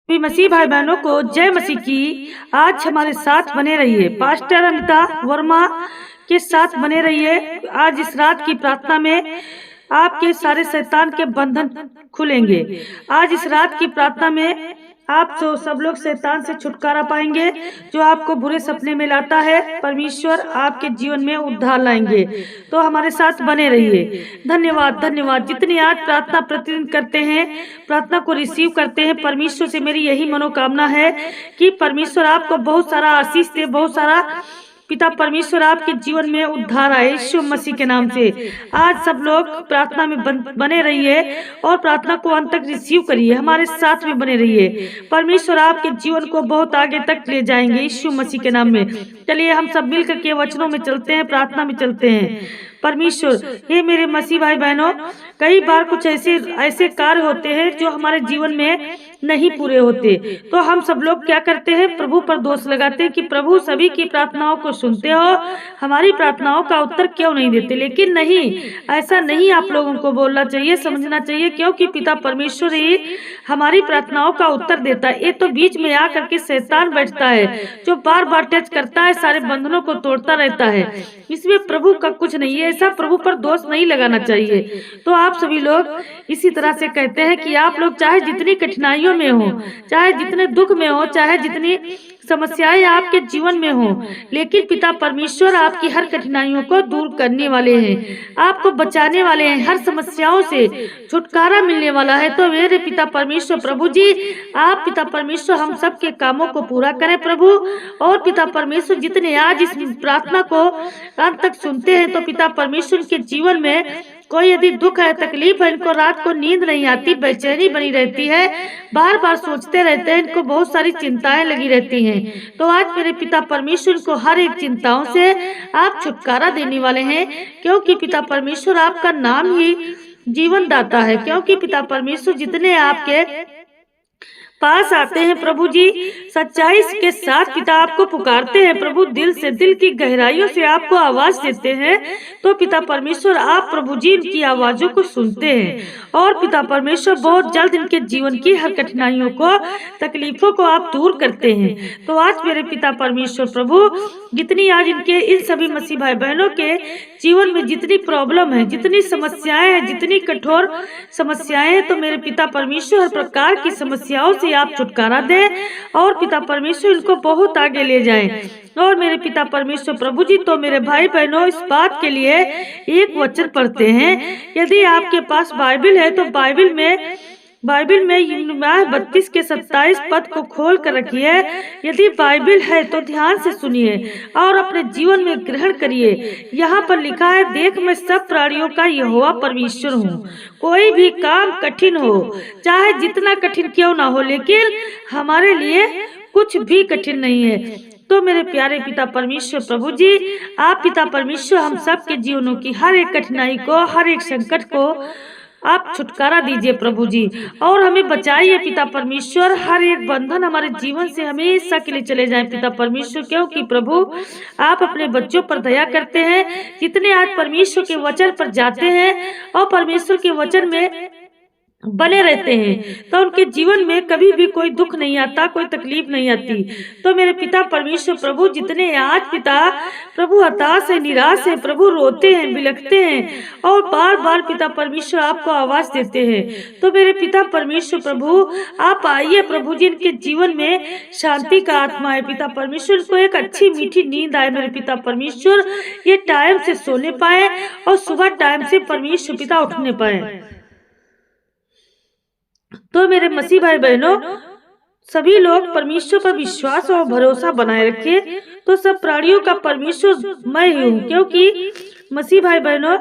भी मसीह भाई बहनों को जय मसीह की। आज हमारे साथ बने रहिए, पास्टर अनिता वर्मा के साथ बने रहिए। आज इस रात की प्रार्थना में आपके सारे शैतान के बंधन खुलेंगे। आज इस रात की प्रार्थना में आप सब लोग शैतान से छुटकारा पाएंगे, जो आपको बुरे सपने में लाता है। परमेश्वर आपके जीवन में उद्धार लाएंगे। तो हमारे साथ बने रहिए। धन्यवाद धन्यवाद। जितनी आज प्रार्थना प्रतिदिन करते हैं, प्रार्थना को रिसीव करते हैं, परमेश्वर से मेरी यही मनोकामना है कि परमेश्वर आपको बहुत सारा आशीष दे, बहुत सारा पिता परमेश्वर आपके जीवन में उद्धार आए यीशु मसीह के नाम से। आज सब लोग प्रार्थना में बने रहिए और प्रार्थना को अंत तक रिसीव करिए। हमारे साथ में बने रहिए। परमेश्वर आपके जीवन को बहुत आगे तक ले जाएंगे यीशु मसीह के नाम में। चलिए हम सब मिलकर के वचनों में चलते हैं, प्रार्थना में चलते हैं। परमेश्वर, हे मेरे मसीह भाई बहनों, कई बार कुछ ऐसे कार्य होते हैं जो हमारे जीवन में नहीं पूरे होते, तो हम सब लोग क्या करते हैं, प्रभु पर दोष लगाते हैं कि प्रभु सभी की प्रार्थनाओं को सुनते हो, हमारी प्रार्थनाओं का उत्तर क्यों नहीं देते। लेकिन नहीं, ऐसा नहीं आप लोगों को बोलना चाहिए, समझना चाहिए, क्योंकि पिता परमेश्वर ही हमारी प्रार्थनाओं का उत्तर देता है। ये तो बीच में आकर के शैतान बैठता है, जो बार बार टच करता है, सारे बंधनों को तोड़ता रहता है। इसमें प्रभु का कुछ नहीं है, ऐसा प्रभु पर दोष नहीं लगाना चाहिए। तो आप सभी लोग इसी तरह से कहते हैं कि आप लोग चाहे जितनी कठिनाइयों में हो, चाहे जितने दुख में हो, चाहे जितनी समस्याएं आपके जीवन में हो, लेकिन पिता परमेश्वर आपकी हर कठिनाइयों को दूर करने वाले हैं, आपको बचाने वाले हैं, हर समस्याओं से छुटकारा मिलने वाला है। तो मेरे पिता परमेश्वर प्रभु जी, आप पिता परमेश्वर हम सब के कामों को पूरा करें प्रभु। और पिता परमेश्वर जितने आज इस प्रार्थना को अंत तक सुनते हैं, तो पिता परमेश्वर के जीवन में कोई यदि दुख है, तकलीफ है, इनको रात को नींद नहीं आती, बेचैनी बनी रहती है, बार बार सोचते रहते हैं, इनको बहुत सारी चिंताएं लगी रहती हैं, तो आज मेरे पिता परमेश्वर को हर एक चिंताओं से आप छुटकारा देने वाले हैं। क्योंकि पिता परमेश्वर आपका नाम ही जीवन दाता है। क्योंकि पिता परमेश्वर जितने आपके पास आते हैं प्रभु जी, सच्चाई के साथ पिता आपको पुकारते हैं प्रभु, दिल से, दिल की गहराइयों से आपको आवाज देते हैं, तो पिता परमेश्वर आप प्रभु जी इनकी आवाजों को सुनते हैं। और पिता परमेश्वर बहुत जल्द इनके जीवन की हर कठिनाइयों को, तकलीफों को आप दूर करते हैं। तो आज मेरे पिता परमेश्वर प्रभु, जितनी आज इनके इन सभी मसीह भाई बहनों के जीवन में जितनी प्रॉब्लम है, जितनी समस्याएं हैं, जितनी कठोर समस्याएं हैं, तो मेरे पिता परमेश्वर हर प्रकार की समस्याओं से आप छुटकारा दें और पिता परमेश्वर इनको बहुत आगे ले जाएं। और मेरे पिता परमेश्वर प्रभु जी, तो मेरे भाई बहनों इस बात के लिए एक वचन पढ़ते हैं। यदि आपके पास बाइबल है तो बाइबल में 32 के 27 पद को खोल कर रखिए। यदि बाइबल है तो ध्यान से सुनिए और अपने जीवन में ग्रहण करिए। यहाँ पर लिखा है, देख मैं सब प्राणियों का यहोवा परमेश्वर हूँ। कोई भी काम कठिन हो, चाहे जितना कठिन क्यों ना हो, लेकिन हमारे लिए कुछ भी कठिन नहीं है। तो मेरे प्यारे पिता परमेश्वर प्रभु जी, आप पिता परमेश्वर हम सब के जीवनों की हर एक कठिनाई को, हर एक संकट को आप छुटकारा दीजिए प्रभु जी, और हमें बचाइए पिता परमेश्वर। हर एक बंधन हमारे जीवन से हमेशा के लिए चले जाए पिता परमेश्वर। क्योंकि प्रभु आप अपने बच्चों पर दया करते हैं, जितने आज परमेश्वर के वचन पर जाते हैं और परमेश्वर के वचन में बने रहते हैं, तो उनके जीवन में कभी भी कोई दुख नहीं आता, कोई तकलीफ नहीं आती। तो मेरे पिता परमेश्वर प्रभु, जितने आज पिता प्रभु हताश है, निराश है प्रभु, रोते हैं, बिलखते हैं और बार बार पिता परमेश्वर आपको आवाज देते हैं, तो मेरे पिता परमेश्वर प्रभु आप आइए प्रभु जी, इनके जीवन में शांति का आत्मा है पिता परमेश्वर, को एक अच्छी मीठी नींद आए मेरे पिता परमेश्वर, ये टाइम से सोने पाए और सुबह टाइम से परमेश्वर पिता उठने पाए। तो मेरे मसीह भाई बहनों, सभी लोग परमेश्वर पर विश्वास और भरोसा बनाए रखें। तो सब प्राणियों का परमेश्वर मैं ही हूँ। क्योंकि मसीह भाई बहनों,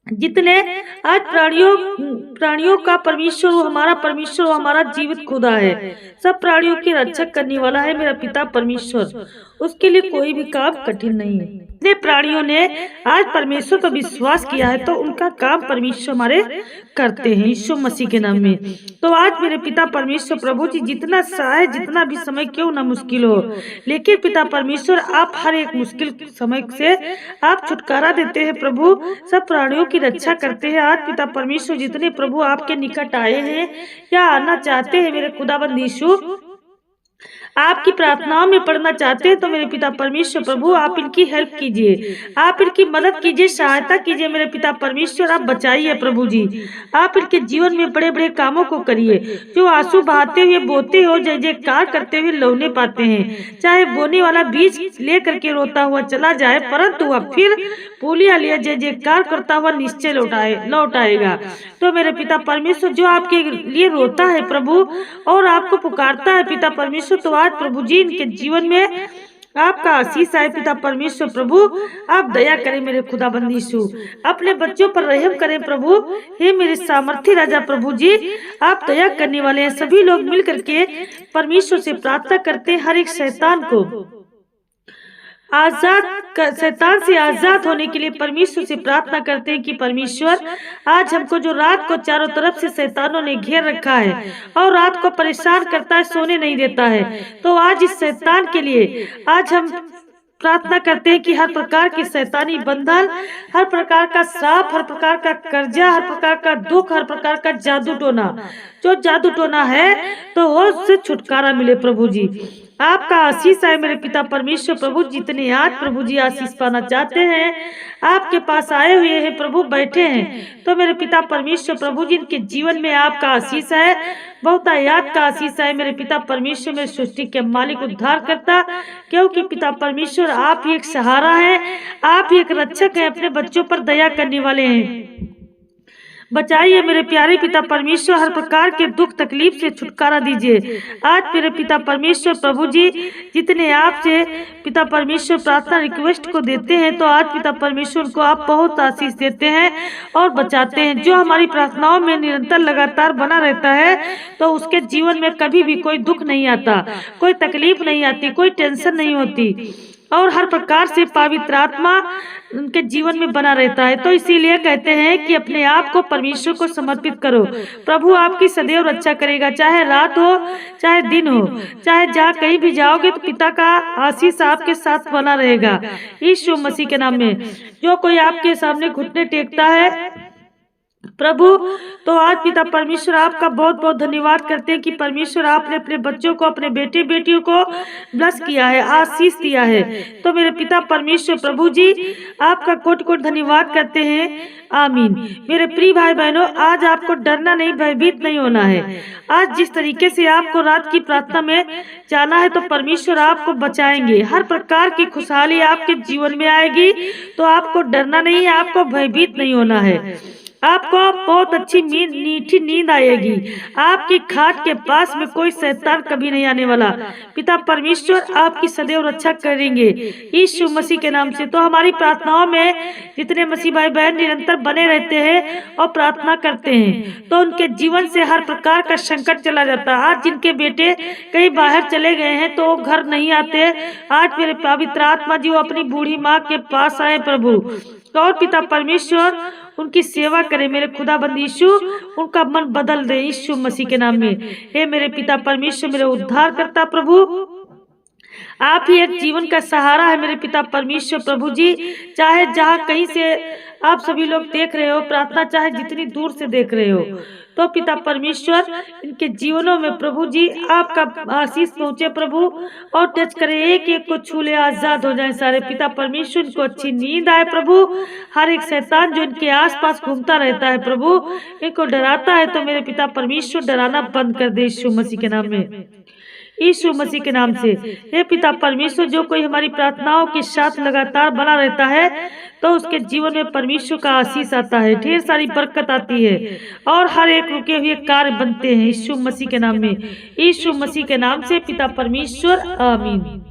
जितने आज प्राणियों का परमेश्वर, वो हमारा परमेश्वर, वो हमारा जीवित खुदा है। सब प्राणियों के रक्षक करने वाला है मेरा पिता परमेश्वर। उसके लिए कोई भी काम कठिन नहीं है। जितने प्राणियों ने आज परमेश्वर पर विश्वास किया है तो उनका काम परमेश्वर हमारे करते हैं यीशु मसीह के नाम में। तो आज मेरे पिता परमेश्वर प्रभु जी, जितना चाहे जितना भी समय क्यों ना मुश्किल हो, लेकिन पिता परमेश्वर आप हर एक मुश्किल समय से आप छुटकारा देते हैं प्रभु, सब प्राणियों की रक्षा करते हैं। आज पिता परमेश्वर जितने प्रभु आपके निकट आए हैं या आना चाहते हैं मेरे खुदाबंद यीशु, आपकी प्रार्थनाओं में पढ़ना चाहते हैं तो मेरे पिता परमेश्वर प्रभु आप इनकी हेल्प कीजिए, आप इनकी मदद कीजिए, सहायता कीजिए मेरे पिता परमेश्वर, आप बचाइए प्रभु जी। आप इनके जीवन में बड़े बड़े कामों को करिए, जो आंसू बहाते हुए बोते हो, जय जयकार करते हुए लौने पाते हैं। चाहे बोने वाला बीज ले करके रोता हुआ चला जाए, परंतु वह फिर फूलिया लिया जय जयकार करता हुआ निश्चय लौट आएगा। तो मेरे पिता परमेश्वर जो आपके लिए रोता है प्रभु और आपको पुकारता है पिता परमेश्वर, तो आज प्रभु जी इनके जीवन में आपका आशीष आए पिता परमेश्वर प्रभु, आप दया करें मेरे खुदाबंद यीशु, अपने बच्चों पर रहम करें प्रभु। हे मेरे सामर्थी राजा प्रभु जी, आप दया करने वाले हैं। सभी लोग मिल करके परमेश्वर से प्रार्थना करते हैं हर एक शैतान को शैतान से आजाद होने के लिए परमेश्वर से प्रार्थना करते हैं कि परमेश्वर आज हमको जो रात को चारों तरफ से शैतानों ने घेर रखा है और रात को परेशान करता है, सोने नहीं देता है, तो आज इस शैतान के लिए आज हम प्रार्थना करते हैं कि हर प्रकार के शैतानी बंधन, हर प्रकार का श्राप, हर प्रकार का कर्जा, हर प्रकार का दुख, हर प्रकार का जादू टोना, जो जादू टोना है तो वो उससे छुटकारा मिले प्रभु जी। आपका आशीष है मेरे पिता परमेश्वर प्रभु। जितने आज प्रभु जी आशीष पाना चाहते हैं आपके पास आए हुए हैं प्रभु, बैठे हैं, तो मेरे पिता परमेश्वर प्रभु जी इनके जीवन में आपका आशीष है, बहुत याद का आशीष है मेरे पिता परमेश्वर, मेरे सृष्टि के मालिक उद्धार करता, क्योंकि पिता परमेश्वर आप ही एक सहारा है, आप ही एक रक्षक है, अपने बच्चों पर दया करने वाले हैं। बचाइए मेरे प्यारे पिता परमेश्वर, हर प्रकार के दुख तकलीफ से छुटकारा दीजिए। आज मेरे पिता परमेश्वर प्रभु जी जितने आपसे पिता परमेश्वर प्रार्थना रिक्वेस्ट को देते हैं, तो आज पिता परमेश्वर को आप बहुत आशीष देते हैं और बचाते हैं। जो हमारी प्रार्थनाओं में निरंतर लगातार बना रहता है तो उसके जीवन में कभी भी कोई दुख नहीं आता, कोई तकलीफ नहीं आती, कोई टेंशन नहीं होती और हर प्रकार से पवित्र आत्मा उनके जीवन में बना रहता है। तो इसीलिए कहते हैं कि अपने आप को परमेश्वर को समर्पित करो, प्रभु आपकी सदैव रक्षा करेगा, चाहे रात हो चाहे दिन हो, चाहे जहाँ कहीं भी जाओगे तो पिता का आशीष आपके साथ बना रहेगा यीशु मसीह के नाम में। जो कोई आपके सामने घुटने टेकता है प्रभु, तो आज पिता परमेश्वर आपका बहुत बहुत धन्यवाद करते हैं कि परमेश्वर आपने अपने बच्चों को, अपने बेटे बेटियों को ब्लेस किया है, आशीष दिया है। तो मेरे पिता परमेश्वर प्रभु जी आपका कोट कोट धन्यवाद करते हैं, आमीन। मेरे प्रिय भाई बहनों, आज आपको डरना नहीं, भयभीत नहीं होना है। आज जिस तरीके से आपको रात की प्रार्थना में जाना है तो परमेश्वर आपको बचाएंगे, हर प्रकार की खुशहाली आपके जीवन में आएगी। तो आपको डरना नहीं है, आपको भयभीत नहीं होना है, आपको बहुत अच्छी मीठी नींद आएगी, आपकी खाट के पास में कोई शैतान कभी नहीं आने वाला। पिता परमेश्वर आपकी सदैव रक्षा करेंगे यीशु मसीह के नाम से। तो हमारी प्रार्थनाओं में जितने मसीह भाई बहन निरंतर बने रहते हैं और प्रार्थना करते हैं तो उनके जीवन से हर प्रकार का संकट चला जाता है। आज जिनके बेटे कहीं बाहर चले गए हैं तो वो घर नहीं आते, आज मेरे पवित्र आत्मा जी वो अपनी बूढ़ी माँ के पास आए प्रभु, और पिता परमेश्वर उनकी सेवा करे मेरे खुदाबंद यीशु, उनका मन बदल दे यीशु मसीह के नाम में। हे मेरे पिता परमेश्वर, मेरे उद्धार करता प्रभु, आप ही एक जीवन का सहारा है मेरे पिता परमेश्वर प्रभु जी। चाहे जहाँ कहीं से आप सभी लोग देख रहे हो प्रार्थना, चाहे जितनी दूर से देख रहे हो, तो पिता परमेश्वर इनके जीवनों में प्रभु जी आपका आशीष पहुँचे प्रभु, और टच करे, एक एक को छू ले, आजाद हो जाए सारे। पिता परमेश्वर इनको अच्छी नींद आए प्रभु, हर एक शैतान जो इनके आसपास घूमता रहता है प्रभु, इनको डराता है, तो मेरे पिता परमेश्वर डराना बंद कर दे यीशु मसीह के नाम में, यीशु मसीह के नाम से। हे पिता परमेश्वर, जो कोई हमारी प्रार्थनाओं के साथ लगातार बना रहता है तो उसके जीवन में परमेश्वर का आशीष आता है, ढेर सारी बरकत आती है और हर एक रुके हुए कार्य बनते हैं यीशु मसीह के नाम में, यीशु मसीह के नाम से पिता परमेश्वर, आमीन।